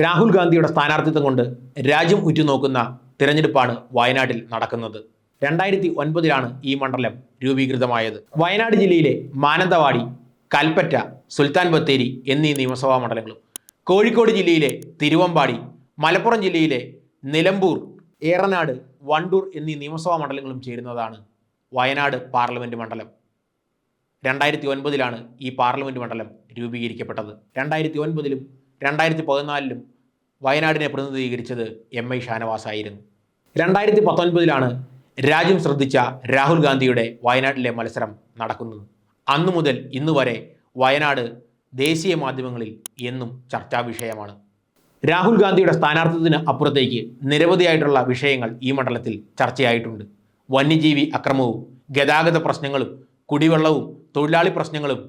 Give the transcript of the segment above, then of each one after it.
രാഹുൽ ഗാന്ധിയുടെ സ്ഥാനാർത്ഥിത്വം കൊണ്ട് രാജ്യം ഉറ്റുനോക്കുന്ന തിരഞ്ഞെടുപ്പാണ് വയനാട്ടിൽ നടക്കുന്നത്. 2009 ഈ മണ്ഡലം രൂപീകൃതമായത്. വയനാട് ജില്ലയിലെ മാനന്തവാടി, കൽപ്പറ്റ, സുൽത്താൻ ബത്തേരി എന്നീ നിയമസഭാ മണ്ഡലങ്ങളും, കോഴിക്കോട് ജില്ലയിലെ തിരുവമ്പാടി, മലപ്പുറം ജില്ലയിലെ നിലമ്പൂർ, ഏറനാട്, വണ്ടൂർ എന്നീ നിയമസഭാ മണ്ഡലങ്ങളും ചേരുന്നതാണ് വയനാട് പാർലമെൻറ്റ് മണ്ഡലം. 2009 ഈ പാർലമെൻറ്റ് മണ്ഡലം രൂപീകരിക്കപ്പെട്ടത്. 2009 2014 വയനാടിനെ പ്രതിനിധീകരിച്ചത് MI ഷാനവാസ് ആയിരുന്നു. 2019 രാജ്യം ശ്രദ്ധിച്ച രാഹുൽ ഗാന്ധിയുടെ വയനാട്ടിലെ മത്സരം നടക്കുന്നത്. അന്നു മുതൽ ഇന്നു വരെ വയനാട് ദേശീയ മാധ്യമങ്ങളിൽ എന്നും ചർച്ചാ വിഷയമാണ്. രാഹുൽ ഗാന്ധിയുടെ സ്ഥാനാർത്ഥിത്വത്തിന് അപ്പുറത്തേക്ക് നിരവധിയായിട്ടുള്ള വിഷയങ്ങൾ ഈ മണ്ഡലത്തിൽ ചർച്ചയായിട്ടുണ്ട്. വന്യജീവി അക്രമവും, ഗതാഗത പ്രശ്നങ്ങളും, കുടിവെള്ളവും, തൊഴിലാളി പ്രശ്നങ്ങളും,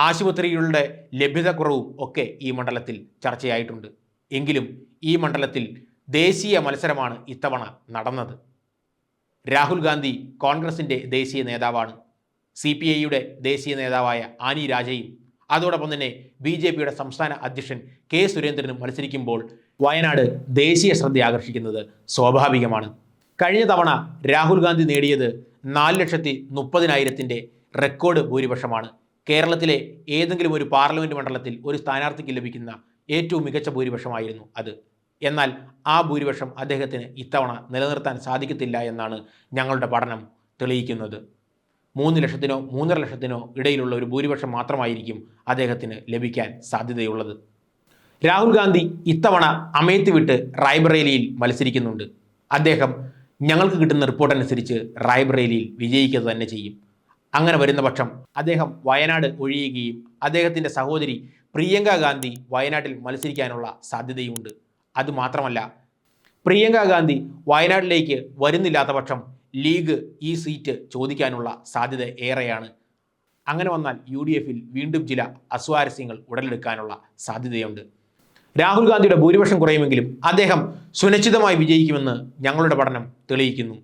ആശുപത്രികളുടെ ലഭ്യതക്കുറവും ഒക്കെ ഈ മണ്ഡലത്തിൽ ചർച്ചയായിട്ടുണ്ട്. എങ്കിലും ഈ മണ്ഡലത്തിൽ ദേശീയ മത്സരമാണ് ഇത്തവണ നടന്നത്. രാഹുൽ ഗാന്ധി കോൺഗ്രസിൻ്റെ ദേശീയ നേതാവാണ്. CPIയുടെ ദേശീയ നേതാവായ ആനി രാജയും അതോടൊപ്പം തന്നെ BJPയുടെ സംസ്ഥാന അധ്യക്ഷൻ K സുരേന്ദ്രനും മത്സരിക്കുമ്പോൾ വയനാട് ദേശീയ ശ്രദ്ധ ആകർഷിക്കുന്നത് സ്വാഭാവികമാണ്. കഴിഞ്ഞ തവണ രാഹുൽ ഗാന്ധി നേടിയത് 4,30,000 റെക്കോർഡ് ഭൂരിപക്ഷമാണ്. കേരളത്തിലെ ഏതെങ്കിലും ഒരു പാർലമെൻറ്റ് മണ്ഡലത്തിൽ ഒരു സ്ഥാനാർത്ഥിക്ക് ലഭിക്കുന്ന ഏറ്റവും മികച്ച ഭൂരിപക്ഷമായിരുന്നു അത്. എന്നാൽ ആ ഭൂരിപക്ഷം അദ്ദേഹത്തിന് ഇത്തവണ നിലനിർത്താൻ സാധിക്കത്തില്ല എന്നാണ് ഞങ്ങളുടെ പഠനം തെളിയിക്കുന്നത്. 3 ലക്ഷത്തിനോ 3.5 ലക്ഷത്തിനോ ഇടയിലുള്ള ഒരു ഭൂരിപക്ഷം മാത്രമായിരിക്കും അദ്ദേഹത്തിന് ലഭിക്കാൻ സാധ്യതയുള്ളത്. രാഹുൽ ഗാന്ധി ഇത്തവണ അമേത്തി വിട്ട് റായ്ബറേലിയിൽ മത്സരിക്കുന്നുണ്ട്. അദ്ദേഹം ഞങ്ങൾക്ക് കിട്ടുന്ന റിപ്പോർട്ട് അനുസരിച്ച് റായ്ബറേലിയിൽ വിജയിക്കുക തന്നെ ചെയ്യും. അങ്ങനെ വരുന്ന പക്ഷം അദ്ദേഹം വയനാട് ഒഴിയുകയും അദ്ദേഹത്തിൻ്റെ സഹോദരി പ്രിയങ്ക ഗാന്ധി വയനാട്ടിൽ മത്സരിക്കാനുള്ള സാധ്യതയുമുണ്ട്. അതുമാത്രമല്ല, പ്രിയങ്ക ഗാന്ധി വയനാട്ടിലേക്ക് വരുന്നില്ലാത്ത പക്ഷം ലീഗ് ഈ സീറ്റ് ചോദിക്കാനുള്ള സാധ്യത ഏറെയാണ്. അങ്ങനെ വന്നാൽ UDFൽ വീണ്ടും ചില അസ്വാരസ്യങ്ങൾ ഉടലെടുക്കാനുള്ള സാധ്യതയുണ്ട്. രാഹുൽ ഗാന്ധിയുടെ ഭൂരിപക്ഷം കുറയുമെങ്കിലും അദ്ദേഹം സുനിശ്ചിതമായി വിജയിക്കുമെന്ന് ഞങ്ങളുടെ പഠനം തെളിയിക്കുന്നു.